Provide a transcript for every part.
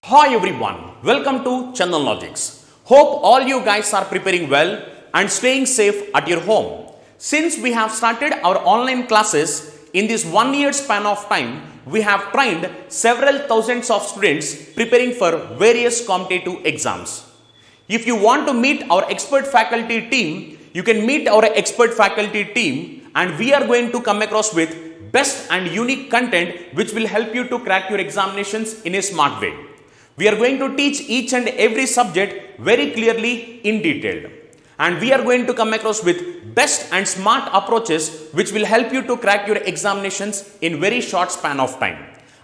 Hi everyone, welcome to Chandan Logics. Hope all you guys are preparing well and staying safe at your home. Since we have started our online classes in this 1 year span of time, we have trained several thousands of students preparing for various competitive exams. If you want to meet our expert faculty team, you can meet our expert faculty team and we are going to come across with best and unique content which will help you to crack your examinations in a smart way. We are going to teach each and every subject very clearly in detail. And we are going to come across with best and smart approaches which will help you to crack your examinations in very short span of time.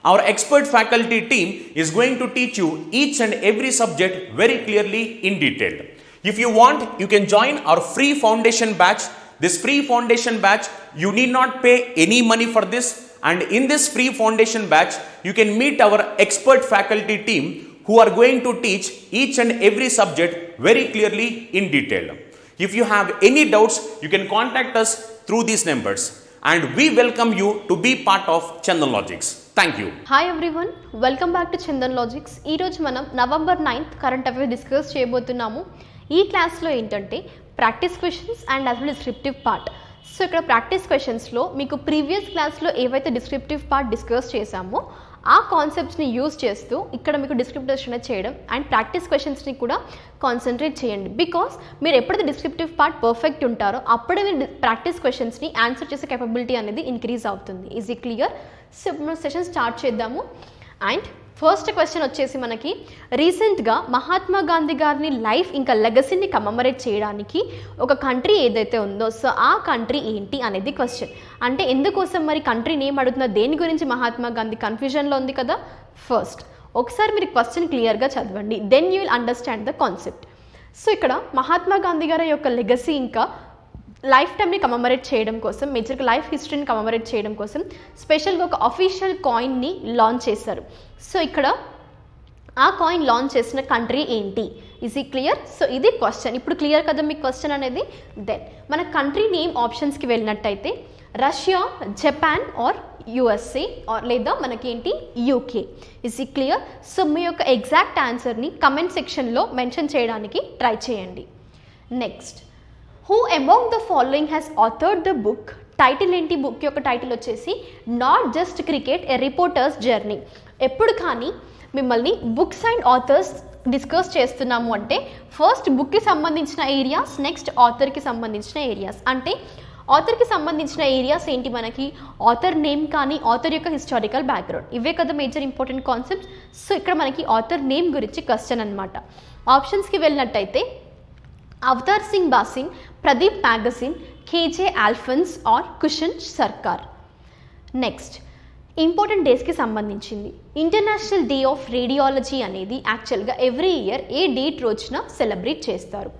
Our expert faculty team is going to teach you each and every subject very clearly in detail. If you want, you can join our free foundation batch. This free foundation batch, you need not pay any money for this. And in this free foundation batch, you can meet our expert faculty team who are going to teach each and every subject very clearly in detail. If you have any doubts, you can contact us through these numbers. And we welcome you to be part of Chandan Logics. Thank you. Hi everyone, welcome back to Chandan Logics. ఈ రోజు మనం November 9th current affairs discuss చేయబోతున్నాము. ఈ క్లాస్లో ఏంటంటే practice questions and as well descriptive part. So ఇక్కడ practice క్వశ్చన్స్లో మీకు previous క్లాస్లో ఏవైతే డిస్క్రిప్టివ్ పార్ట్ డిస్కస్ చేశామో ఆ కాన్సెప్ట్స్ని యూజ్ చేస్తూ ఇక్కడ మీకు డిస్క్రిప్టివ్ చేయడం అండ్ ప్రాక్టీస్ క్వశ్చన్స్ని కూడా కాన్సన్ట్రేట్ చేయండి. బికాస్ మీరు ఎప్పుడైతే డిస్క్రిప్టివ్ పార్ట్ పర్ఫెక్ట్ ఉంటారో అప్పుడే మీరు ప్రాక్టీస్ క్వశ్చన్స్ని ఆన్సర్ చేసే కేపబిలిటీ అనేది ఇంక్రీజ్ అవుతుంది. ఈజ్ ఈ క్లియర్? సో ఇప్పుడు సెషన్ స్టార్ట్ చేద్దాము. అండ్ ఫస్ట్ క్వశ్చన్ వచ్చేసి మనకి రీసెంట్గా మహాత్మా గాంధీ గారిని లైఫ్ ఇంకా లెగసీని కమమరేట్ చేయడానికి ఒక కంట్రీ ఏదైతే ఉందో సో ఆ కంట్రీ ఏంటి అనేది క్వశ్చన్. అంటే ఎందుకోసం మరి కంట్రీ నేమ్ అడుగుతున్నా, దేని గురించి మహాత్మా గాంధీ కన్ఫ్యూజన్లో ఉంది కదా. ఫస్ట్ ఒకసారి మీరు క్వశ్చన్ క్లియర్గా చదవండి, then you will understand the concept. So ఇక్కడ మహాత్మా గాంధీ గారి యొక్క లెగసీ ఇంకా లైఫ్ టైమ్ని కమమరేట్ చేయడం కోసం, మేజర్గా లైఫ్ హిస్టరీని కమమరేట్ చేయడం కోసం స్పెషల్గా ఒక అఫీషియల్ కాయిన్ని లాంచ్ చేశారు. సో ఇక్కడ ఆ కాయిన్ లాంచ్ చేసిన కంట్రీ ఏంటి? ఈజ్ ఈ క్లియర్? సో ఇది క్వశ్చన్. ఇప్పుడు క్లియర్ కదా మీకు క్వశ్చన్ అనేది. దెన్ మన కంట్రీ నేమ్ ఆప్షన్స్కి వెళ్ళినట్టయితే Russia, Japan or USA or లేదా మనకేంటి యూకే. ఈజ్ ఈ క్లియర్? సో మీ యొక్క ఎగ్జాక్ట్ ఆన్సర్ని కమెంట్ సెక్షన్లో మెన్షన్ చేయడానికి ట్రై చేయండి. Next, who among the following has authored the book? Title ఏంటి? బుక్ యొక్క టైటిల్ వచ్చేసి not just cricket a reporter's journey. ఎప్పుడు కానీ మిమ్మల్ని బుక్స్ అండ్ ఆథర్స్ డిస్కస్ చేస్తున్నాము అంటే ఫస్ట్ బుక్కి సంబంధించిన ఏరియాస్, నెక్స్ట్ ఆథర్కి సంబంధించిన ఏరియాస్. అంటే ఆథర్కి సంబంధించిన ఏరియాస్ ఏంటి మనకి? ఆథర్ నేమ్ కానీ ఆథర్ యొక్క హిస్టారికల్ బ్యాక్గ్రౌండ్, ఇవే కదా మేజర్ ఇంపార్టెంట్ కాన్సెప్ట్స్. సో ఇక్కడ మనకి ఆథర్ నేమ్ గురించి క్వశ్చన్ అనమాట. ఆప్షన్స్కి వెళ్ళినట్టయితే Avtar Singh Bhasin, Pradeep Magazine, K J Alphons or Kushan Sarkar. Next, important డేస్కి సంబంధించింది. ఇంటర్నేషనల్ డే ఆఫ్ రేడియాలజీ అనేది యాక్చువల్గా ఎవ్రీ ఇయర్ ఏ డేట్ రోజున సెలబ్రేట్ చేస్తారు?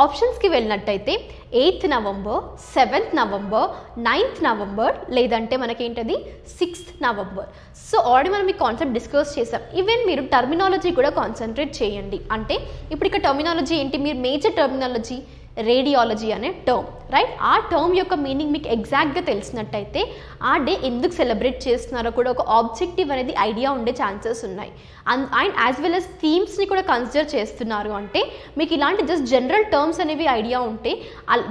ఆప్షన్స్కి వెళ్ళినట్టయితే 8th November, 7th November, 9th November లేదంటే మనకేంటది 6th November. సో ఆల్రెడీ మనం ఈ కాన్సెప్ట్ డిస్కస్ చేసాం. ఈవెన్ మీరు టర్మినాలజీ కూడా కాన్సన్ట్రేట్ చేయండి. అంటే ఇప్పుడు ఇక్కడ టర్మినాలజీ ఏంటి? మీరు మేజర్ టర్మినాలజీ రేడియాలజీ అనే టర్మ్, రైట్? ఆ టర్మ్ యొక్క మీనింగ్ మీకు ఎగ్జాక్ట్గా తెలిసినట్టయితే ఆ డే ఎందుకు సెలబ్రేట్ చేస్తున్నారో కూడా ఒక ఆబ్జెక్టివ్ అనేది ఐడియా ఉండే ఛాన్సెస్ ఉన్నాయి. అండ్ యాజ్ వెల్ as థీమ్స్ని కూడా కన్సిడర్ చేస్తున్నారు అంటే మీకు ఇలాంటి జస్ట్ జనరల్ టర్మ్స్ అనేవి ఐడియా ఉంటే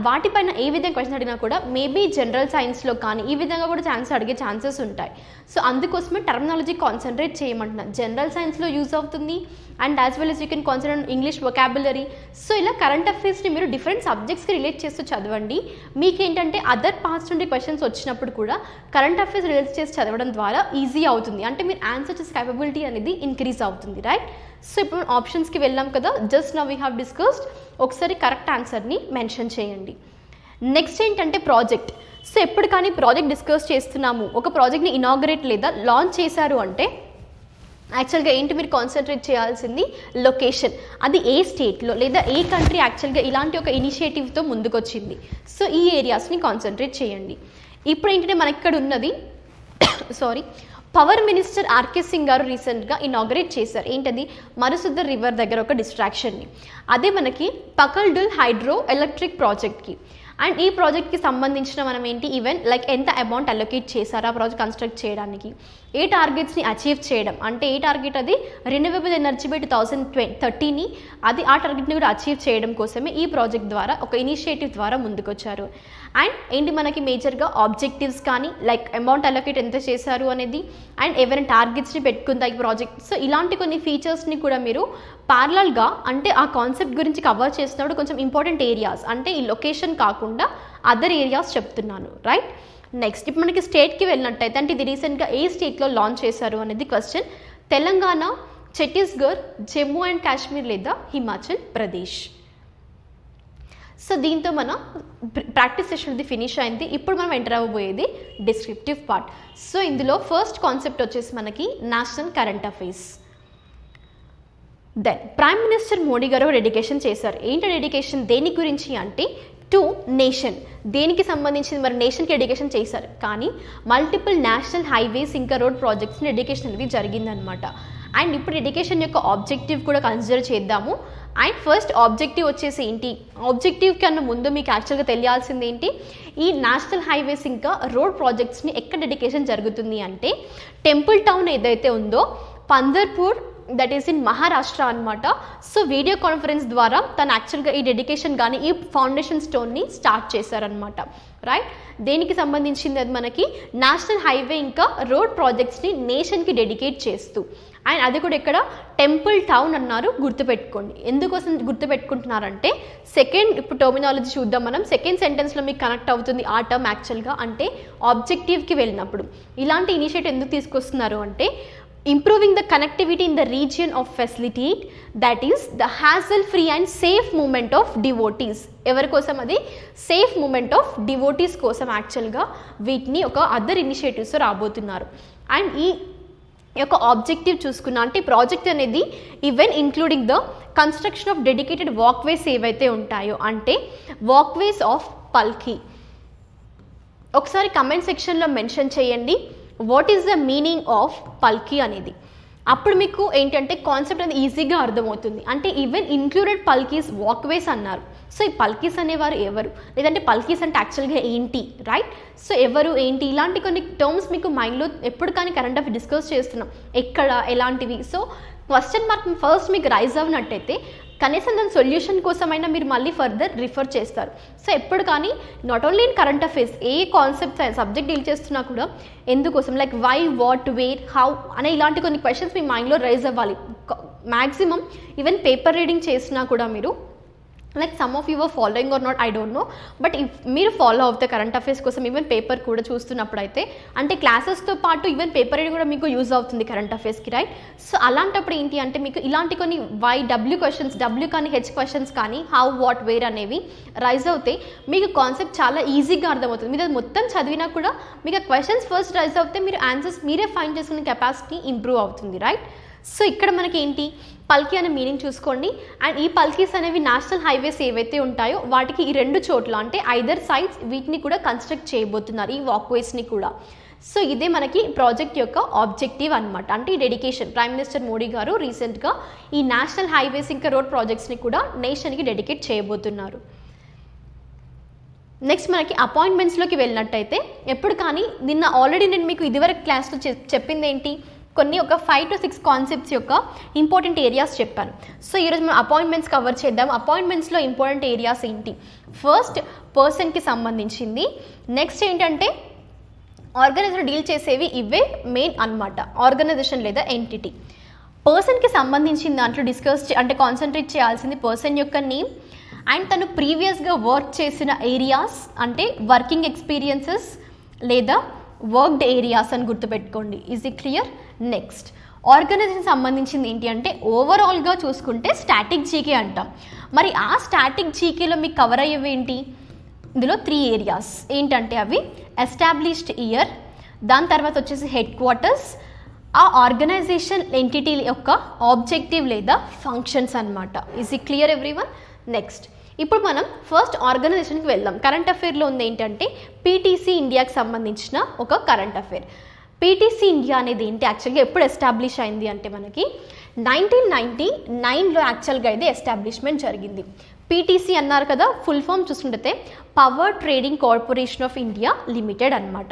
వాటిపైన ఏ విధంగా క్వశ్చన్ అడిగినా కూడా మేబీ జనరల్ సైన్స్లో కానీ ఈ విధంగా కూడా అడిగే ఛాన్సెస్ ఉంటాయి. సో అందుకోసమే టర్మినాలజీ కాన్సన్ట్రేట్ చేయమంటున్నాను. జనరల్ సైన్స్లో యూజ్ అవుతుంది and as well as you can concentrate English vocabulary. So ఇలా కరెంట్ అఫైర్స్ని మీరు డిఫరెంట్ సబ్జెక్ట్స్కి రిలేట్ చేస్తూ చదవండి. మీకేంటంటే అదర్ పార్ట్స్ నుండి క్వశ్చన్స్ వచ్చినప్పుడు కూడా కరెంట్ అఫైర్స్ రిలేట్ చేసి చదవడం ద్వారా ఈజీ అవుతుంది. అంటే మీరు ఆన్సర్ చేసే కేపబిలిటీ అనేది ఇంక్రీజ్ అవుతుంది, రైట్? సో ఇప్పుడు ఆప్షన్స్కి వెళ్ళాం కదా, just now we have discussed. ఒకసారి కరెక్ట్ ఆన్సర్ని మెన్షన్ చేయండి. నెక్స్ట్ ఏంటంటే ప్రాజెక్ట్. సో ఎప్పుడు కానీ ప్రాజెక్ట్ డిస్కస్ చేస్తున్నాము, ఒక ప్రాజెక్ట్ని ఇనాగరేట్ లేదా లాంచ్ చేశారు అంటే యాక్చువల్గా ఏంటి మీరు కాన్సన్ట్రేట్ చేయాల్సింది? లొకేషన్. అది ఏ స్టేట్లో లేదా ఏ కంట్రీ యాక్చువల్గా ఇలాంటి ఒక ఇనిషియేటివ్తో ముందుకొచ్చింది. సో ఈ ఏరియాస్ని కాన్సన్ట్రేట్ చేయండి. ఇప్పుడు ఏంటంటే మనకి ఇక్కడ ఉన్నది పవర్ మినిస్టర్ ఆర్కే సింగ్ గారు రీసెంట్గా ఇనాగరేట్ చేశారు. ఏంటది? మరుసుద్దర్ రివర్ దగ్గర ఒక డిస్ట్రాక్షన్ని. అదే మనకి పకల్డుల్ హైడ్రో ఎలక్ట్రిక్ ప్రాజెక్ట్కి. అండ్ ఈ ప్రాజెక్ట్కి సంబంధించిన మనం ఏంటి ఈవెన్ లైక్ ఎంత అమౌంట్ అలొకేట్ చేశారు ఆ ప్రాజెక్ట్ కన్స్ట్రక్ట్ చేయడానికి, ఏ టార్గెట్స్ని అచీవ్ చేయడం, అంటే ఏ టార్గెట్ అది రెన్యూవబుల్ ఎనర్జీ బై 2030ని అది ఆ టార్గెట్ని కూడా అచీవ్ చేయడం కోసమే ఈ ప్రాజెక్ట్ ద్వారా ఒక ఇనిషియేటివ్ ద్వారా ముందుకొచ్చారు. అండ్ ఏంటి మనకి మేజర్గా ఆబ్జెక్టివ్స్ కానీ లైక్ అమౌంట్ అలొకేట్ ఎంత చేశారు అనేది అండ్ ఎవరైనా టార్గెట్స్ని పెట్టుకుందా ఈ ప్రాజెక్ట్. సో ఇలాంటి కొన్ని ఫీచర్స్ని కూడా మీరు ప్యారలల్గా అంటే ఆ కాన్సెప్ట్ గురించి కవర్ చేసినప్పుడు కొంచెం ఇంపార్టెంట్ ఏరియాస్ అంటే ఈ లొకేషన్ కాకుండా అదర్ ఏరియాస్ చెప్తున్నాను, రైట్. నెక్స్ట్ ఇప్పుడు మనకి స్టేట్కి వెళ్ళినట్టయితే అంటే ఇది రీసెంట్గా ఏ స్టేట్లో లాంచ్ చేశారు అనేది క్వశ్చన్. తెలంగాణ, ఛత్తీస్గఢ్, జమ్మూ అండ్ కాశ్మీర్ లేదా హిమాచల్ ప్రదేశ్. సో దీంతో మన ప్రాక్టీస్ సెషన్ ఇది ఫినిష్ అయింది. ఇప్పుడు మనం ఎంటర్ అవ్వబోయేది డిస్క్రిప్టివ్ పార్ట్. సో ఇందులో ఫస్ట్ కాన్సెప్ట్ వచ్చేసి మనకి national current affairs. Then prime minister Modi గారు డెడికేషన్ చేశారు. ఏంటి డెడికేషన్, దేని గురించి అంటే టు నేషన్, దేనికి సంబంధించింది మరి నేషన్కి డెడికేషన్ చేశారు. కానీ మల్టిపుల్ నేషనల్ హైవేస్ ఇంకా రోడ్ ప్రాజెక్ట్స్ని డెడికేషన్ అనేది జరిగిందనమాట. అండ్ ఇప్పుడు డెడికేషన్ యొక్క ఆబ్జెక్టివ్ కూడా కన్సిడర్ చేద్దాము. అండ్ ఫస్ట్ ఆబ్జెక్టివ్ వచ్చేసి ఏంటి, ఆబ్జెక్టివ్ కన్నా ముందు మీకు యాక్చువల్గా తెలియాల్సింది ఏంటి, ఈ నేషనల్ హైవేస్ ఇంకా రోడ్ ప్రాజెక్ట్స్ని ఎక్కడ డెడికేషన్ జరుగుతుంది అంటే టెంపుల్ టౌన్ ఏదైతే ఉందో Pandharpur, that is in Maharashtra అనమాట. సో వీడియో కాన్ఫరెన్స్ ద్వారా తను యాక్చువల్గా ఈ డెడికేషన్ కానీ ఈ ఫౌండేషన్ స్టోన్ని స్టార్ట్ చేశారనమాట, రైట్. దేనికి సంబంధించింది అది మనకి నేషనల్ హైవే ఇంకా రోడ్ ప్రాజెక్ట్స్ని నేషన్కి డెడికేట్ చేస్తూ. అండ్ అది కూడా ఇక్కడ టెంపుల్ టౌన్ అన్నారు, గుర్తుపెట్టుకోండి. ఎందుకోసం గుర్తుపెట్టుకుంటున్నారంటే సెకండ్ ఇప్పుడు టర్మినాలజీ చూద్దాం మనం. సెకండ్ సెంటెన్స్లో మీకు కనెక్ట్ అవుతుంది ఆ టర్మ్ యాక్చువల్గా అంటే ఆబ్జెక్టివ్కి వెళ్ళినప్పుడు. ఇలాంటి ఇనిషియేటివ్ ఎందుకు తీసుకొస్తున్నారు అంటే improving the connectivity in the region of facility, that is the hassle free and safe movement of devotees. ఎవరి కోసం అది సేఫ్ మూమెంట్ ఆఫ్ డివోటీస్ కోసం యాక్చువల్గా వీటిని ఒక అదర్ ఇనిషియేటివ్స్ రాబోతున్నారు. అండ్ ఈ యొక్క ఆబ్జెక్టివ్ చూసుకున్నా అంటే ప్రాజెక్ట్ అనేది even including the construction of dedicated walkways ఏవైతే ఉంటాయో అంటే వాక్వేస్ ఆఫ్ పల్కి. ఒకసారి కమెంట్ సెక్షన్లో మెన్షన్ చేయండి what is the meaning of palki అనేది. అప్పుడు మీకు ఏంటంటే కాన్సెప్ట్ అనేది ఈజీగా అర్థమవుతుంది. అంటే ఈవెన్ ఇంక్లూడెడ్ పల్కీస్ వాక్వేస్ అన్నారు. సో ఈ పల్కీస్ అనేవారు ఎవరు, లేదంటే పల్కీస్ అంటే యాక్చువల్గా ఏంటి, రైట్. సో ఎవరు ఏంటి ఇలాంటి కొన్ని టర్మ్స్ మీకు మైండ్లో ఎప్పుడు కానీ కరెంట్ అఫైర్ డిస్కస్ చేస్తున్నాం ఎక్కడ ఎలాంటివి. సో క్వశ్చన్ మార్క్ ఫస్ట్ మీకు రైజ్ అవ్వనట్టయితే కనీసం దాని సొల్యూషన్ కోసమైనా మీరు మళ్ళీ ఫర్దర్ రిఫర్ చేస్తారు. సో ఎప్పుడు కానీ not only in current affairs ఏ కాన్సెప్ట్స్ సబ్జెక్ట్ డీల్ చేస్తున్నా కూడా ఎందుకోసం like why, what, where, how అనే ఇలాంటి కొన్ని క్వశ్చన్స్ మీ మైండ్లో రైజ్ అవ్వాలి. మ్యాక్సిమం ఈవెన్ పేపర్ రీడింగ్ చేసినా కూడా మీరు like some of you are following or not I don't know, but if మీరు ఫాలో అవుతే కరెంట్ అఫైర్స్ కోసం ఈవెన్ పేపర్ కూడా చూస్తున్నప్పుడు అయితే అంటే క్లాసెస్తో పాటు ఈవెన్ పేపర్ రీడింగ్ కూడా మీకు యూజ్ అవుతుంది కరెంట్ అఫైర్స్కి, రైట్. సో అలాంటప్పుడు ఏంటి అంటే మీకు ఇలాంటి కొన్ని వై, డబ్ల్యూ క్వశ్చన్స్, డబ్ల్యూ కానీ హెచ్ క్వశ్చన్స్ కానీ హౌ, వాట్, వేర్ అనేవి రైజ్ అవుతే మీకు కాన్సెప్ట్ చాలా ఈజీగా అర్థమవుతుంది. మీరు అది మొత్తం చదివినా కూడా మీకు ఆ క్వశ్చన్స్ ఫస్ట్ రైజ్ అవుతే మీరు ఆన్సర్స్ మీరే ఫైండ్ చేసుకునే కెపాసిటీ ఇంప్రూవ్ అవుతుంది, రైట్. సో ఇక్కడ మనకి ఏంటి పల్కీ అనే మీనింగ్ చూసుకోండి. అండ్ ఈ పల్కీస్ అనేవి నేషనల్ హైవేస్ ఏవైతే ఉంటాయో వాటికి ఈ రెండు చోట్ల అంటే ఐదర్ సైడ్స్ వీటిని కూడా కన్స్ట్రక్ట్ చేయబోతున్నారు, ఈ వాక్వేస్ని కూడా. సో ఇదే మనకి ప్రాజెక్ట్ యొక్క ఆబ్జెక్టివ్ అనమాట. అంటే ఈ డెడికేషన్ ప్రైమ్ మినిస్టర్ మోడీ గారు రీసెంట్గా ఈ నేషనల్ హైవేస్ ఇంకా రోడ్ ప్రాజెక్ట్స్ని కూడా నేషన్కి డెడికేట్ చేయబోతున్నారు. నెక్స్ట్ మనకి అపాయింట్మెంట్స్లోకి వెళ్ళినట్టయితే ఎప్పుడు కానీ నిన్న ఆల్రెడీ నేను మీకు ఇదివరకు క్లాస్లో చెప్పింది ఏంటి కొన్ని ఒక 5 to 6 కాన్సెప్ట్స్ యొక్క ఇంపార్టెంట్ ఏరియాస్ చెప్పాను. సో ఈరోజు మనం అపాయింట్మెంట్స్ కవర్ చేద్దాం. అపాయింట్మెంట్స్లో ఇంపార్టెంట్ ఏరియాస్ ఏంటి, ఫస్ట్ పర్సన్కి సంబంధించింది, నెక్స్ట్ ఏంటంటే ఆర్గనైజేషన్ డీల్ చేసేవి ఇవే మెయిన్ అన్నమాట, ఆర్గనైజేషన్ లేదా ఎంటిటీ. పర్సన్కి సంబంధించిన దాంట్లో అంటే కాన్సన్ట్రేట్ చేయాల్సింది పర్సన్ యొక్క నేమ్ అండ్ తను ప్రీవియస్గా వర్క్ చేసిన ఏరియాస్ అంటే వర్కింగ్ ఎక్స్పీరియన్సెస్ లేదా వర్క్డ్ ఏరియాస్ అని గుర్తుపెట్టుకోండి. Is it clear? Next organization సంబంధించింది ఏంటి అంటే ఓవరాల్గా చూసుకుంటే స్టాటిక్ జీకే అంటాం. మరి ఆ స్టాటిక్ జీకేలో మీకు కవర్ అయ్యేవి ఏంటి, ఇందులో 3 ఏరియాస్ ఏంటంటే అవి ఎస్టాబ్లిష్డ్ ఇయర్, దాని తర్వాత వచ్చేసి హెడ్ క్వార్టర్స్, ఆ ఆర్గనైజేషన్ ఎంటిటీ యొక్క ఆబ్జెక్టివ్ లేదా ఫంక్షన్స్ అన్నమాట. Is it clear everyone? Next ఇప్పుడు మనం ఫస్ట్ ఆర్గనైజేషన్కి వెళ్దాం. కరెంట్ అఫైర్లో ఉంది ఏంటంటే పీటీసీ ఇండియాకి సంబంధించిన ఒక కరెంట్ అఫైర్. పీటీసీ ఇండియా అనేది ఏంటి యాక్చువల్గా ఎప్పుడు ఎస్టాబ్లిష్ అయింది అంటే మనకి 1999లో యాక్చువల్గా ఇది ఎస్టాబ్లిష్మెంట్ జరిగింది. పీటీసీ అన్నారు కదా, ఫుల్ ఫామ్ చూసుకుంటే power trading corporation of India limited అనమాట.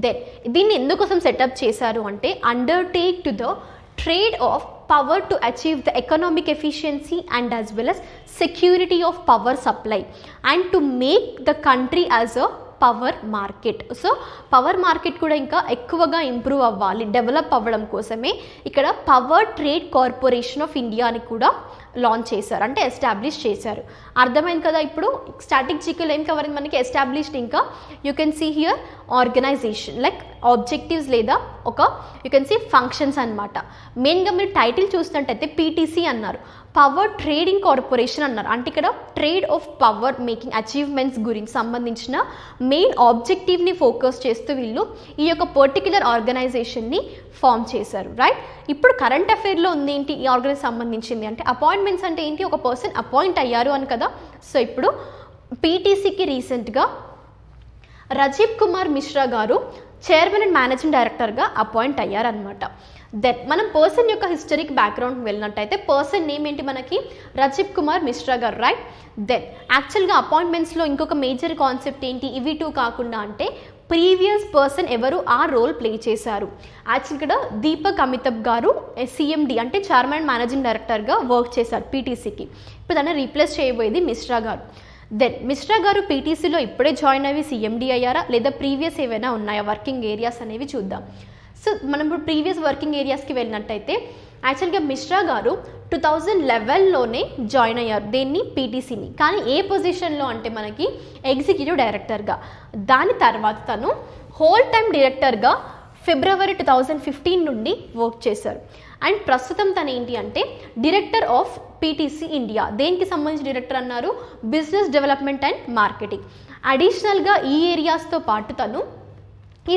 దెన్ దీన్ని ఎందుకోసం సెటప్ చేశారు అంటే undertake to the trade of power to achieve the economic efficiency and as well as security of power supply and to make the country as a power market. So power market కూడా ఇంకా ఎక్కువగా improve అవ్వాలి, develop అవ్వడం కోసమే ఇక్కడ power trade corporation of India అని కూడా launch చేశారు, అంటే ఎస్టాబ్లిష్ చేశారు. అర్థమైంది కదా. ఇప్పుడు స్ట్రాటజికల్ ఏం కవర్ అయింది మనకి, ఎస్టాబ్లిష్డ్, ఇంకా you can see here organization like objectives లేదా ఒక యూ కెన్ సీ ఫంక్షన్స్ అనమాట. మెయిన్గా మీరు టైటిల్ చూసినట్టయితే పీటీసీ అన్నారు, పవర్ ట్రేడింగ్ కార్పొరేషన్ అన్నారు. అంటే ఇక్కడ trade of power making achievements గురించి సంబంధించిన మెయిన్ ఆబ్జెక్టివ్ని ఫోకస్ చేస్తూ వీళ్ళు ఈ యొక్క పర్టిక్యులర్ ఆర్గనైజేషన్ని ఫామ్ చేశారు, రైట్. ఇప్పుడు కరెంట్ అఫైర్లో ఉంది ఏంటి ఈ ఆర్గనైజేషన్ సంబంధించింది అంటే అపాయింట్మెంట్స్ అంటే ఏంటి, ఒక పర్సన్ అపాయింట్ అయ్యారు అని కదా. సో ఇప్పుడు పీటీసీకి రీసెంట్గా రజీవ్ కుమార్ మిశ్రా గారు చైర్మన్ అండ్ మేనేజింగ్ డైరెక్టర్గా అపాయింట్ అయ్యారనమాట. దెన్ మనం పర్సన్ యొక్క హిస్టరిక్ బ్యాక్గ్రౌండ్ వెళ్ళినట్టయితే పర్సన్ నేమ్ ఏంటి మనకి, రజీవ్ కుమార్ మిశ్రా గారు, రైట్. దెన్ యాక్చువల్గా అపాయింట్మెంట్స్లో ఇంకొక మేజర్ కాన్సెప్ట్ ఏంటి, ఇవి టూ కాకుండా అంటే ప్రీవియస్ పర్సన్ ఎవరు ఆ రోల్ ప్లే చేశారు. యాక్చువల్ ఇక్కడ దీపక్ అమితాబ్ గారు సిఎండి అంటే చైర్మన్ అండ్ మేనేజింగ్ డైరెక్టర్గా వర్క్ చేశారు పీటీసీకి. ఇప్పుడు దాన్ని రీప్లేస్ చేయబోయేది మిశ్రా గారు. దెన్ మిశ్రా గారు పీటీసీలో ఇప్పుడే జాయిన్ అయ్యి సిఎండి అయ్యారా లేదా ప్రీవియస్ ఏవైనా ఉన్నాయా వర్కింగ్ ఏరియాస్ అనేవి చూద్దాం. సో మనం ఇప్పుడు ప్రీవియస్ వర్కింగ్ ఏరియాస్కి వెళ్ళినట్టయితే యాక్చువల్గా మిశ్రా గారు 2011లోనే జాయిన్ అయ్యారు దేన్ని, పీటీసీని. కానీ ఏ పొజిషన్లో అంటే మనకి ఎగ్జిక్యూటివ్ డైరెక్టర్గా. దాని తర్వాత తను హోల్ టైమ్ డైరెక్టర్గా ఫిబ్రవరి 2015 నుండి వర్క్ చేశారు. అండ్ ప్రస్తుతం తను ఏంటి అంటే డైరెక్టర్ ఆఫ్ పీటీసీ ఇండియా. దేనికి సంబంధించి డైరెక్టర్ అన్నారు, బిజినెస్ డెవలప్మెంట్ అండ్ మార్కెటింగ్. అడిషనల్గా ఈ ఏరియాస్తో పాటు తను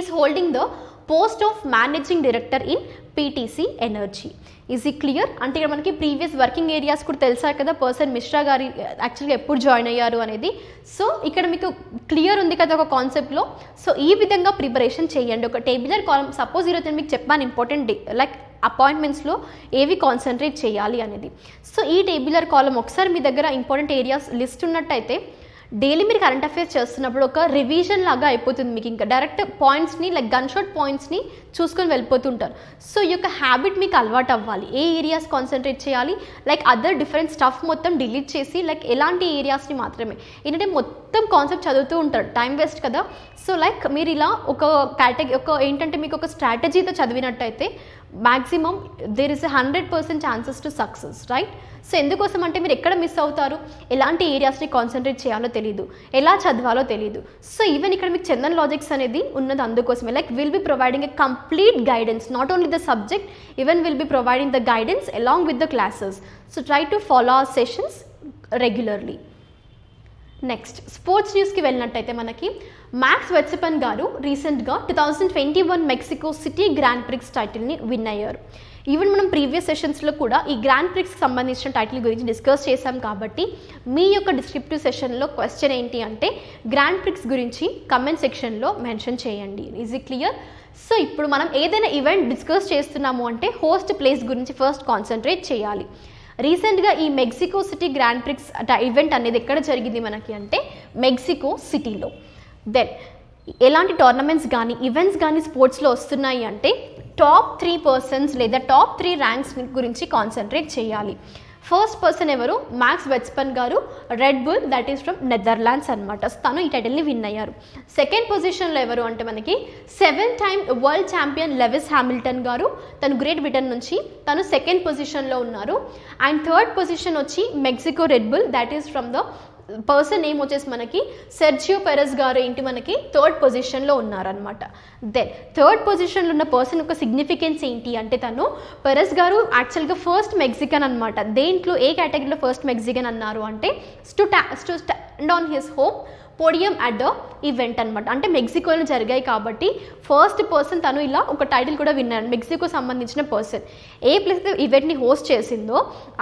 is holding the post of managing director in PTC energy. Is ఈ క్లియర్? అంటే ఇక్కడ మనకి ప్రీవియస్ వర్కింగ్ ఏరియాస్ కూడా తెలుసా కదా, పర్సన్ మిశ్రా గారి యాక్చువల్గా ఎప్పుడు జాయిన్ అయ్యారు అనేది. సో ఇక్కడ మీకు క్లియర్ ఉంది కదా ఒక కాన్సెప్ట్లో. సో ఈ విధంగా ప్రిపరేషన్ చేయండి. ఒక టేబులర్ కాలం సపోజ్ ఈరోజు నేను మీకు చెప్పాను ఇంపార్టెంట్ లైక్ అపాయింట్మెంట్స్లో ఏవి కాన్సన్ట్రేట్ చేయాలి అనేది. సో ఈ టేబులర్ కాలం ఒకసారి మీ దగ్గర ఇంపార్టెంట్ ఏరియాస్ లిస్ట్ ఉన్నట్టయితే డైలీ మీరు కరెంట్ అఫైర్స్ చేస్తున్నప్పుడు ఒక రివిజన్ లాగా అయిపోతుంది మీకు. ఇంకా డైరెక్ట్ పాయింట్స్ని లైక్ గన్ షాట్ పాయింట్స్ని చూసుకొని వెళ్ళిపోతుంటారు. సో ఈ యొక్క హ్యాబిట్ మీకు అలవాటు అవ్వాలి. ఏ ఏరియాస్ కాన్సన్ట్రేట్ చేయాలి, లైక్ అదర్ డిఫరెంట్ స్టఫ్ మొత్తం డిలీట్ చేసి లైక్ ఎలాంటి ఏరియాస్ని మాత్రమే. ఏంటంటే మొత్తం కాన్సెప్ట్ చదువుతూ ఉంటారు, టైం వేస్ట్ కదా. సో లైక్ మీరు ఇలా ఒక ఏంటంటే మీకు ఒక స్ట్రాటజీతో చదివినట్టయితే maximum there is 100% chances to success, right. So ఎందుకోసం అంటే మీరు ఎక్కడ మిస్ అవుతారు, ఎలాంటి ఏరియాస్ని కాన్సన్ట్రేట్ చేయాలో తెలియదు, ఎలా చదవాలో తెలియదు. సో ఈవెన్ ఇక్కడ మీకు చందన్ లాజిక్స్ అనేది ఉన్నది అందుకోసమే. Like will be providing a complete guidance, not only the subject, even will be providing the guidance along with the classes. So try to follow our sessions regularly. Next sports న్యూస్కి వెళ్ళినట్టయితే మనకి Max Verstappen గారు రీసెంట్గా 2021 Mexico City Grand Prix టైటిల్ని win అయ్యారు. Even మనం previous సెషన్స్లో కూడా ఈ గ్రాండ్ ప్రిక్స్కి సంబంధించిన టైటిల్ గురించి డిస్కస్ చేశాం కాబట్టి మీ యొక్క డిస్క్రిప్టివ్ సెషన్లో క్వశ్చన్ ఏంటి అంటే గ్రాండ్ ప్రిక్స్ గురించి కమెంట్ సెక్షన్లో మెన్షన్ చేయండి. Is it clear? సో ఇప్పుడు మనం ఏదైనా ఈవెంట్ డిస్కస్ చేస్తున్నాము అంటే హోస్ట్ ప్లేస్ గురించి ఫస్ట్ కాన్సన్ట్రేట్ చేయాలి. రీసెంట్గా ఈ Mexico City Grand prix event అనేది ఎక్కడ జరిగింది మనకి అంటే మెక్సికో సిటీలో. దెన్ ఎలాంటి టోర్నమెంట్స్ కానీ ఈవెంట్స్ కానీ స్పోర్ట్స్లో వస్తున్నాయి అంటే టాప్ 3 పర్సన్స్ లేదా టాప్ 3 ర్యాంక్స్ గురించి కాన్సన్ట్రేట్ చేయాలి. ఫస్ట్ పర్సన్ ఎవరు, మ్యాక్స్ వెర్స్టెపెన్ గారు, red bull that is from Netherlands అనమాట. తను ఈ టైటిల్ని విన్ అయ్యారు. సెకండ్ పొజిషన్లో ఎవరు అంటే మనకి 7 time world champion Lewis Hamilton గారు, తను గ్రేట్ బ్రిటన్ నుంచి, తను సెకండ్ పొజిషన్లో ఉన్నారు. అండ్ థర్డ్ పొజిషన్ వచ్చి Mexico red bull that is from the person name వచ్చేసి మనకి సెర్జియో పెరెస్ గారు ఏంటి మనకి థర్డ్ పొజిషన్లో ఉన్నారనమాట. దెన్ థర్డ్ పొజిషన్లో ఉన్న పర్సన్ యొక్క సిగ్నిఫికెన్స్ ఏంటి అంటే తను పెరెస్ గారు యాక్చువల్గా ఫస్ట్ మెక్సికన్ అనమాట. దేంట్లో ఏ కేటగిరీలో ఫస్ట్ మెక్సికన్ అన్నారు అంటే to stand on his home podium at the event అనమాట. అంటే మెక్సికోలో జరిగాయి కాబట్టి ఫస్ట్ పర్సన్ తను ఇలా ఒక టైటిల్ కూడా విన్నారు. మెక్సికో సంబంధించిన పర్సన్ ఏ ప్లేస్ ఈవెంట్ని హోస్ట్ చేసిందో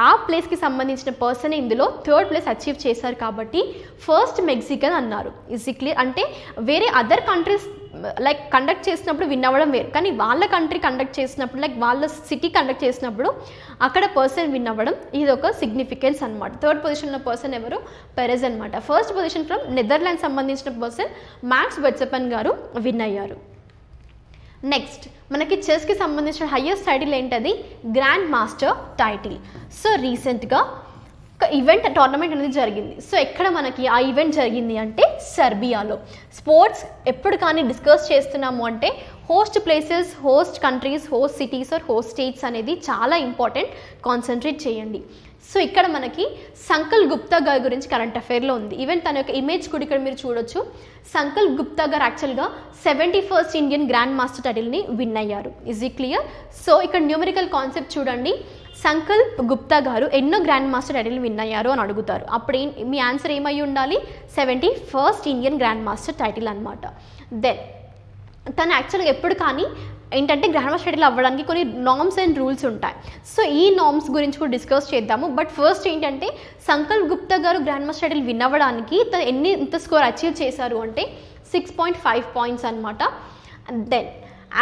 ఆ ప్లేస్కి సంబంధించిన పర్సన్ ఇందులో థర్డ్ ప్లేస్ అచీవ్ చేశారు కాబట్టి ఫస్ట్ మెక్సికన్ అన్నారు. Is clear? అంటే వేరే అదర్ కంట్రీస్ లైక్ కండక్ట్ చేసినప్పుడు విన్ అవ్వడం వేరు, కానీ వాళ్ళ కంట్రీ కండక్ట్ చేసినప్పుడు లైక్ వాళ్ళ సిటీ కండక్ట్ చేసినప్పుడు అక్కడ పర్సన్ విన్ అవ్వడం ఇది ఒక సిగ్నిఫికెన్స్ అనమాట. థర్డ్ పొజిషన్లో పర్సన్ ఎవరు? పెరెజ్ అనమాట. ఫస్ట్ పొజిషన్ ఫ్రమ్ నెదర్లాండ్స్ సంబంధించిన పర్సన్ మ్యాక్స్ వెర్స్టెపెన్ గారు విన్ అయ్యారు. నెక్స్ట్ మనకి చెస్కి సంబంధించిన హైయెస్ట్ టైటిల్ ఏంటది? Grand master title. సో రీసెంట్గా ఒక ఈవెంట్ టోర్నమెంట్ అనేది జరిగింది. సో ఎక్కడ మనకి ఆ ఈవెంట్ జరిగింది అంటే సెర్బియాలో. స్పోర్ట్స్ ఎప్పుడు కానీ డిస్కస్ చేస్తున్నాము అంటే host places, host countries, host cities or host states అనేది చాలా ఇంపార్టెంట్, కాన్సన్ట్రేట్ చేయండి. సో ఇక్కడ మనకి సంకల్ప్ గుప్తా గారి గురించి కరెంట్ అఫైర్లో ఉంది. ఈవెన్ తన యొక్క ఇమేజ్ కూడా ఇక్కడ మీరు చూడొచ్చు. సంకల్ప్ గుప్తా గారు యాక్చువల్గా 71st ఇండియన్ గ్రాండ్ మాస్టర్ టైటిల్ని విన్ అయ్యారు. ఈజ్ ఈ క్లియర్? సో ఇక్కడ న్యూమరికల్ కాన్సెప్ట్ చూడండి. సంకల్ప్ గుప్తా గారు ఎన్నో గ్రాండ్ మాస్టర్ టైటిల్ విన్ అయ్యారు అని అడుగుతారు. అప్పుడు మీ ఆన్సర్ ఏమై ఉండాలి? 71st Indian grand master title అనమాట. దెన్ తను యాక్చువల్గా ఎప్పుడు కానీ ఏంటంటే గ్రాండ్ మాస్టర్ టైటిల్ అవ్వడానికి కొన్ని నార్మ్స్ అండ్ రూల్స్ ఉంటాయి. సో ఈ నార్మ్స్ గురించి కూడా డిస్కస్ చేద్దాము. బట్ ఫస్ట్ ఏంటంటే సంకల్ప్ గుప్తా గారు గ్రాండ్ మాస్టర్ టైటిల్ విన్ అవ్వడానికి తను ఎంత స్కోర్ అచీవ్ చేశారు అంటే 6.5 పాయింట్స్ అనమాట. దెన్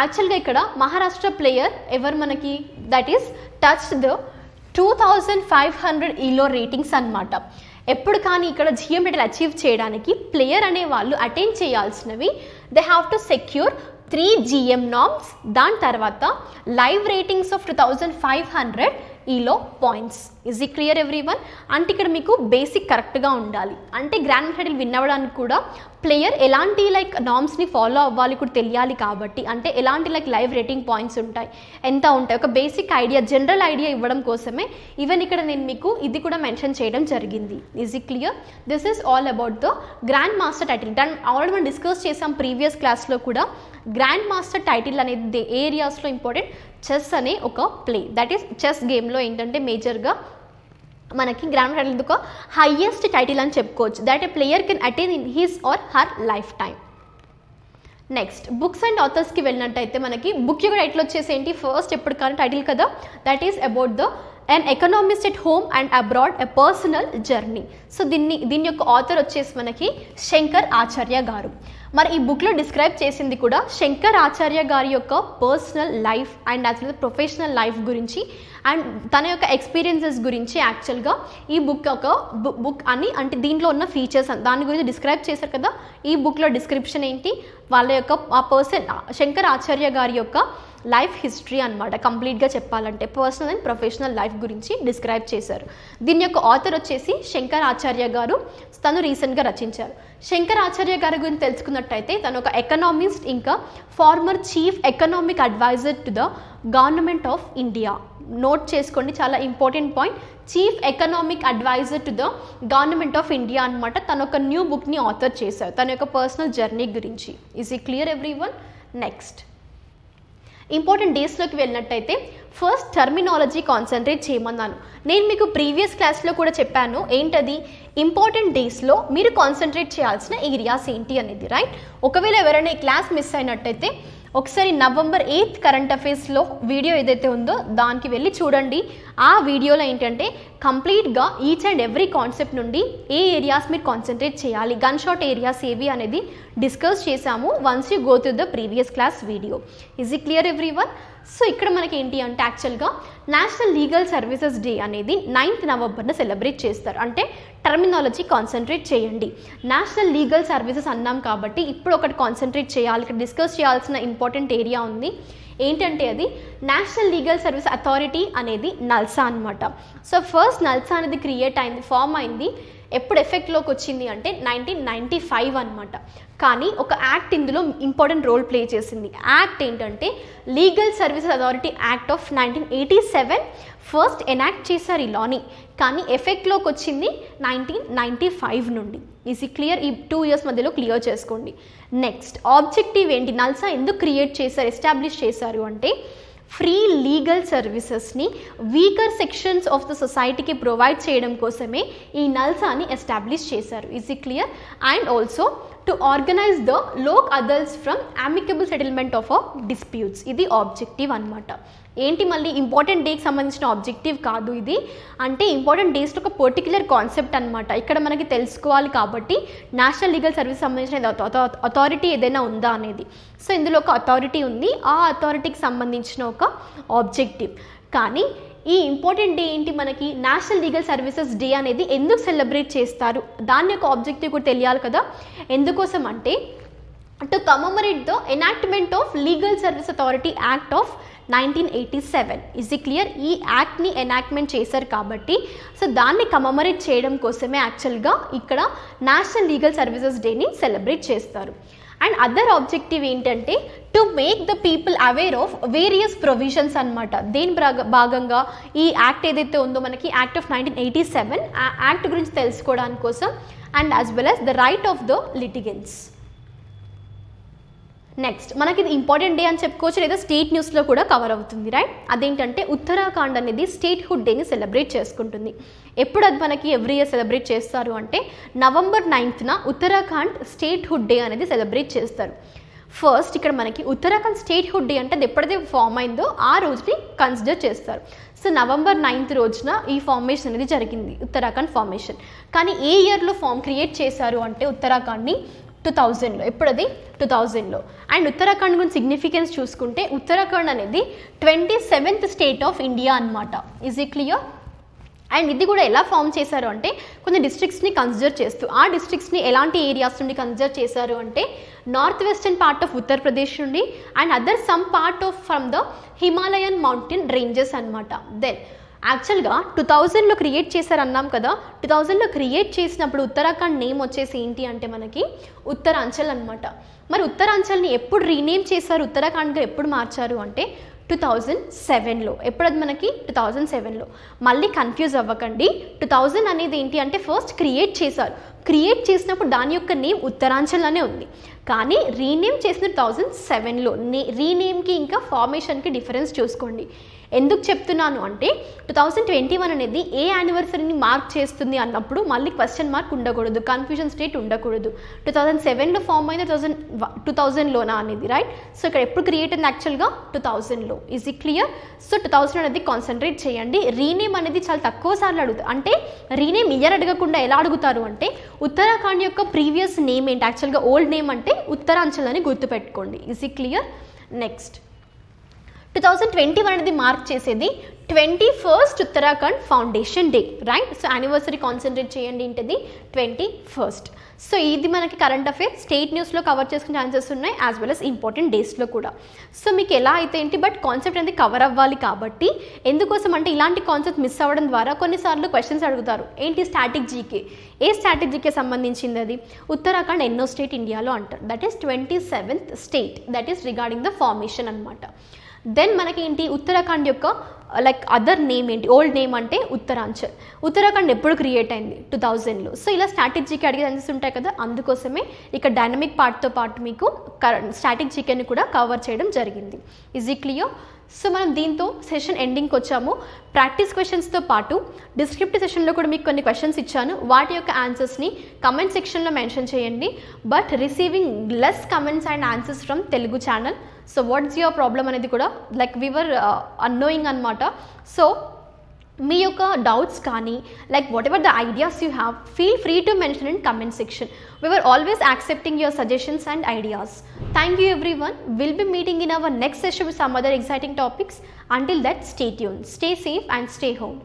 యాక్చువల్గా ఇక్కడ మహారాష్ట్ర ప్లేయర్ ఎవరు మనకి? దట్ ఈస్ టచ్ ద 2500 ఈలో రేటింగ్స్ అనమాట. ఎప్పుడు కానీ ఇక్కడ జిఎం టైటిల్ అచీవ్ చేయడానికి ప్లేయర్ అనే వాళ్ళు అటెండ్ చేయాల్సినవి they have to secure 3 GM norms, దాని తర్వాత live ratings of 2500 Elo points. Is ఈ క్లియర్ ఎవ్రీవన్? అంటే ఇక్కడ మీకు బేసిక్ కరెక్ట్గా ఉండాలి. అంటే గ్రాండ్ మాస్టర్ టైటిల్ విన్ అవ్వడానికి కూడా ప్లేయర్ ఎలాంటి లైక్ నార్మ్స్ని ఫాలో అవ్వాలి కూడా తెలియాలి. కాబట్టి అంటే ఎలాంటి లైక్ లైవ్ రేటింగ్ పాయింట్స్ ఉంటాయి, ఎంత ఉంటాయి, ఒక బేసిక్ ఐడియా, జనరల్ ఐడియా ఇవ్వడం కోసమే ఈవెన్ ఇక్కడ నేను మీకు ఇది కూడా మెన్షన్ చేయడం జరిగింది. ఈజ్ ఈ clear? This is all about the grand master title. దాన్ని ఆల్రెడీ మనం డిస్కస్ చేసాం ప్రీవియస్ క్లాస్లో కూడా. గ్రాండ్ మాస్టర్ టైటిల్ అనేది ఏ ఏరియాస్లో ఇంపార్టెంట్? చెస్ అనే ఒక ప్లే, దట్ ఈస్ చెస్ గేమ్లో ఏంటంటే మేజర్గా మనకి గ్రాండ్ టైటిల్ ఒక హైయెస్ట్ టైటిల్ అని చెప్పుకోవచ్చు. That a player can attain in his or her life time. Next books and ఆథర్స్కి వెళ్ళినట్టయితే మనకి బుక్ యొక్క టైటిల్ వచ్చేసి ఏంటి? ఫస్ట్ ఎప్పుడు కానీ టైటిల్ కదా, that is about the an economist at home and abroad a personal journey. So దీని యొక్క ఆథర్ వచ్చేసి మనకి శంకర్ ఆచార్య గారు. మరి ఈ బుక్లో డిస్క్రైబ్ చేసింది కూడా శంకర్ ఆచార్య గారి యొక్క personal life and as well professional life గురించి అండ్ తన యొక్క ఎక్స్పీరియన్సెస్ గురించి యాక్చువల్గా ఈ బుక్ ఒక బుక్ అని అంటే దీంట్లో ఉన్న ఫీచర్స్ దాని గురించి డిస్క్రైబ్ చేశారు కదా. ఈ బుక్లో డిస్క్రిప్షన్ ఏంటి? వాళ్ళ యొక్క ఆ పర్సన్ శంకర్ ఆచార్య గారి యొక్క లైఫ్ హిస్టరీ అనమాట. కంప్లీట్గా చెప్పాలంటే పర్సనల్ అండ్ ప్రొఫెషనల్ లైఫ్ గురించి డిస్క్రైబ్ చేశారు. దీని యొక్క ఆథర్ వచ్చేసి శంకర్ ఆచార్య గారు, తను రీసెంట్గా రచించారు. శంకర్ ఆచార్య గారి గురించి తెలుసుకున్నట్టయితే తను ఒక ఎకనామిస్ట్, ఇంకా former chief economic advisor to the government of India. Note చేసుకోండి, చాలా important point. Chief economic advisor to the government of India అనమాట. తను ఒక న్యూ బుక్ని ఆథర్ చేశారు తన యొక్క పర్సనల్ జర్నీ గురించి. ఈజ్ ఈ క్లియర్ ఎవ్రీవన్? నెక్స్ట్ ఇంపార్టెంట్ డేస్లోకి వెళ్ళినట్టయితే ఫస్ట్ టర్మినాలజీ కాన్సన్ట్రేట్ చేయమన్నాను. నేను మీకు ప్రీవియస్ క్లాస్లో కూడా చెప్పాను ఏంటది? ఇంపార్టెంట్ డేస్లో మీరు కాన్సన్ట్రేట్ చేయాల్సిన ఏరియాస్ ఏంటి అనేది, రైట్? ఒకవేళ ఎవరైనా ఈ క్లాస్ మిస్ అయినట్టయితే ఒకసారి November 8th కరెంట్ అఫైర్స్లో వీడియో ఏదైతే ఉందో దానికి వెళ్ళి చూడండి. ఆ వీడియోలో ఏంటంటే కంప్లీట్గా ఈచ్ అండ్ ఎవ్రీ కాన్సెప్ట్ నుండి ఏ ఏరియాస్ మీరు కాన్సన్ట్రేట్ చేయాలి, గన్ షాట్ ఏరియాస్ ఏవి అనేది డిస్కస్ చేశాము. Once you go through the previous class video. Is ఈ క్లియర్ ఎవ్రీవన్? సో ఇక్కడ మనకి ఏంటి అంటే యాక్చువల్గా నేషనల్ లీగల్ సర్వీసెస్ డే అనేది 9th November సెలబ్రేట్ చేస్తారు. అంటే టర్మినాలజీ కాన్సన్ట్రేట్ చేయండి. నేషనల్ లీగల్ సర్వీసెస్ అన్నాం కాబట్టి ఇప్పుడు ఒకటి కాన్సన్ట్రేట్ చేయాలి. ఇక్కడ డిస్కస్ చేయాల్సిన ఇంపార్టెంట్ ఏరియా ఉంది. ఏంటంటే అది నేషనల్ లీగల్ సర్వీస్ అథారిటీ అనేది నల్సా అనమాట. సో ఫస్ట్ నల్సా అనేది క్రియేట్ అయింది, ఫామ్ అయింది. ఎప్పుడు ఎఫెక్ట్లోకి వచ్చింది అంటే 1995 అనమాట. కానీ ఒక యాక్ట్ ఇందులో ఇంపార్టెంట్ రోల్ ప్లే చేసింది. యాక్ట్ ఏంటంటే legal services authority act of 1987 first enact చేశారు ఈ లాని. కానీ ఎఫెక్ట్లోకి వచ్చింది 1995 నుండి. Is clear? ఈ 2 years మధ్యలో క్లియర్ చేసుకోండి. నెక్స్ట్ ఆబ్జెక్టివ్ ఏంటి? నల్సా ఎందుకు క్రియేట్ చేశారు, ఎస్టాబ్లిష్ చేశారు అంటే ఫ్రీ లీగల్ సర్వీసెస్ని వీకర్ సెక్షన్స్ ఆఫ్ ద సొసైటీకి ప్రొవైడ్ చేయడం కోసమే ఈ నల్సాని ఎస్టాబ్లిష్ చేశారు. ఈజ్ ఈ clear? And also to organise the Lok Adalats from amicable settlement of disputes. ఇది ఆబ్జెక్టివ్ అనమాట. ఏంటి మళ్ళీ ఇంపార్టెంట్ డేకి సంబంధించిన ఆబ్జెక్టివ్ కాదు ఇది, అంటే ఇంపార్టెంట్ డేస్ ఒక పర్టికులర్ కాన్సెప్ట్ అనమాట. ఇక్కడ మనకి తెలుసుకోవాలి కాబట్టి నేషనల్ లీగల్ సర్వీస్ సంబంధించిన అథారిటీ ఏదైనా ఉందా అనేది. సో ఇందులో ఒక అథారిటీ ఉంది, ఆ అథారిటీకి సంబంధించిన ఒక ఆబ్జెక్టివ్. కానీ ఈ ఇంపార్టెంట్ డే ఏంటి, మనకి నేషనల్ లీగల్ సర్వీసెస్ డే అనేది ఎందుకు సెలబ్రేట్ చేస్తారు, దాని యొక్క ఆబ్జెక్టివ్ కూడా తెలియాలి కదా. ఎందుకోసం అంటే to commemorate the enactment of legal service authority act of 1987. Is it clear? ఈ యాక్ట్ని ఎనాక్ట్మెంట్ చేశారు కాబట్టి సో దాన్ని కమమరేట్ చేయడం కోసమే యాక్చువల్గా ఇక్కడ నేషనల్ లీగల్ సర్వీసెస్ డేని సెలబ్రేట్ చేస్తారు. అండ్ అదర్ ఆబ్జెక్టివ్ ఏంటంటే to make the people aware of various provisions అనమాట. దేని భాగంగా ఈ యాక్ట్ ఏదైతే ఉందో మనకి యాక్ట్ ఆఫ్ 1987, ఆ యాక్ట్ గురించి తెలుసుకోవడానికి కోసం and as well as the right of the litigants. Next మనకి ఇది ఇంపార్టెంట్ డే అని చెప్పుకోవచ్చు, లేదా స్టేట్ న్యూస్లో కూడా కవర్ అవుతుంది, రైట్. అదేంటంటే ఉత్తరాఖండ్ అనేది స్టేట్హుడ్ డేని సెలబ్రేట్ చేసుకుంటుంది. ఎప్పుడు అది మనకి ఎవ్రీ ఇయర్ సెలబ్రేట్ చేస్తారు అంటే నవంబర్ 9న ఉత్తరాఖండ్ స్టేట్హుడ్ డే అనేది సెలబ్రేట్ చేస్తారు. ఫస్ట్ ఇక్కడ మనకి ఉత్తరాఖండ్ స్టేట్హుడ్ డే అంటే అది ఎప్పుడైతే ఫామ్ అయిందో ఆ రోజుని కన్సిడర్ చేస్తారు. సో నవంబర్ 9th రోజున ఈ ఫార్మేషన్ అనేది జరిగింది, ఉత్తరాఖండ్ ఫార్మేషన్. కానీ ఏ ఇయర్లో క్రియేట్ చేశారు అంటే ఉత్తరాఖండ్ని 2000లో. ఎప్పుడది 2000లో. అండ్ ఉత్తరాఖండ్ గురించి సిగ్నిఫికెన్స్ చూసుకుంటే ఉత్తరాఖండ్ అనేది 27th స్టేట్ ఆఫ్ ఇండియా అనమాట. Is it clear? అండ్ ఇది కూడా ఎలా ఫామ్ చేశారు అంటే కొన్ని డిస్ట్రిక్ట్స్ని కన్సిడర్ చేస్తూ, ఆ డిస్ట్రిక్ట్స్ని ఎలాంటి ఏరియాస్ నుండి కన్సిడర్ చేశారు అంటే north western part of Uttar Pradesh నుండి and other some part of from the Himalayan mountain ranges అనమాట. దెన్ యాక్చువల్గా 2000లో క్రియేట్ చేశారు అన్నాం కదా. 2000లో క్రియేట్ చేసినప్పుడు ఉత్తరాఖండ్ నేమ్ వచ్చేసి ఏంటి అంటే మనకి ఉత్తరాంచల్ అనమాట. మరి ఉత్తరాంచల్ని ఎప్పుడు రీనేమ్ చేశారు, ఉత్తరాఖండ్గా ఎప్పుడు మార్చారు అంటే 2007లో. ఎప్పుడు అది మనకి 2007లో. మళ్ళీ కన్ఫ్యూజ్ అవ్వకండి, 2000 అనేది ఏంటి అంటే ఫస్ట్ క్రియేట్ చేశారు. క్రియేట్ చేసినప్పుడు దాని యొక్క నేమ్ ఉత్తరాంచల్ అనే ఉంది, కానీ రీనేమ్ చేసిన 2007లో. రీనేమ్కి ఇంకా ఫార్మేషన్కి డిఫరెన్స్ చూసుకోండి. ఎందుకు చెప్తున్నాను అంటే 2021 అనేది ఏ యానివర్సరీని మార్క్ చేస్తుంది అన్నప్పుడు మళ్ళీ క్వశ్చన్ మార్క్ ఉండకూడదు, కన్ఫ్యూజన్ స్టేట్ ఉండకూడదు. 2007లో ఫామ్ అయిన 2000లోనా అనేది, రైట్. సో ఇక్కడ ఎప్పుడు క్రియేట్ అయింది యాక్చువల్గా 2000లో. Is it clear? సో 2000 అనేది కాన్సన్ట్రేట్ చేయండి. రీనేమ్ అనేది చాలా తక్కువ సార్లు అడుగుతారు. అంటే రీనేమ్ ఇయర్ అడగకుండా ఎలా అడుగుతారు అంటే ఉత్తరాఖండ్ యొక్క ప్రీవియస్ నేమ్ ఏంటి, యాక్చువల్గా ఓల్డ్ నేమ్ అంటే ఉత్తరాంచల్ అని గుర్తుపెట్టుకోండి. Is it clear? నెక్స్ట్ 2021 అనేది మార్క్ చేసేది 21st Uttarakhand foundation day, right. So anniversary concentrate చేయండి ఏంటిది 21st. సో ఇది మనకి కరెంట్ అఫేర్ స్టేట్ న్యూస్లో కవర్ చేసుకునే ఛాన్సెస్ ఉన్నాయి, యాజ్ వెల్ as ఇంపార్టెంట్ డేస్లో కూడా. సో మీకు ఎలా అయితే ఏంటి, బట్ కాన్సెప్ట్ అనేది కవర్ అవ్వాలి కాబట్టి. ఎందుకోసం అంటే ఇలాంటి కాన్సెప్ట్ మిస్ అవ్వడం ద్వారా కొన్నిసార్లు క్వశ్చన్స్ అడుగుతారు, ఏంటి స్టాటిక్ జీకే. ఏ స్టాటిక్ జీకే సంబంధించింది అది, ఉత్తరాఖండ్ ఎన్నో స్టేట్ ఇండియాలో అంటారు, that is 27th state, that is regarding the formation అనమాట. దెన్ మనకి ఏంటి ఉత్తరాఖండ్ యొక్క లైక్ అదర్ నేమ్ ఏంటి, ఓల్డ్ నేమ్ అంటే ఉత్తరాంచల్. ఉత్తరాఖండ్ ఎప్పుడు క్రియేట్ అయింది 2000లో. సో ఇలా స్టాటిక్ జీకే అడిగే ఛాన్సెస్ ఉంటాయి కదా, అందుకోసమే ఇక్కడ డైనమిక్ పార్ట్తో పాటు మీకు స్టాటిక్ జీకేని కూడా కవర్ చేయడం జరిగింది. Is it clear? సో మనం దీంతో సెషన్ ఎండింగ్కి వచ్చాము. ప్రాక్టీస్ క్వశ్చన్స్తో పాటు డిస్క్రిప్టివ్ సెషన్లో కూడా మీకు కొన్ని క్వశ్చన్స్ ఇచ్చాను, వాటి యొక్క ఆన్సర్స్ని కమెంట్ సెక్షన్లో మెన్షన్ చేయండి. But receiving less comments and answers from Telugu channel. So what's your problem అనేది కూడా లైక్ వివర్ అన్నోయింగ్ అనమాట. సో మీ యొక్క డౌట్స్ కానీ like what ever the ideas you have, feel free to mention in comment section. We were always accepting your suggestions and ideas. Thank you everyone. We'll be meeting in our next session with some other exciting topics. Until that, stay tuned, stay safe and stay home.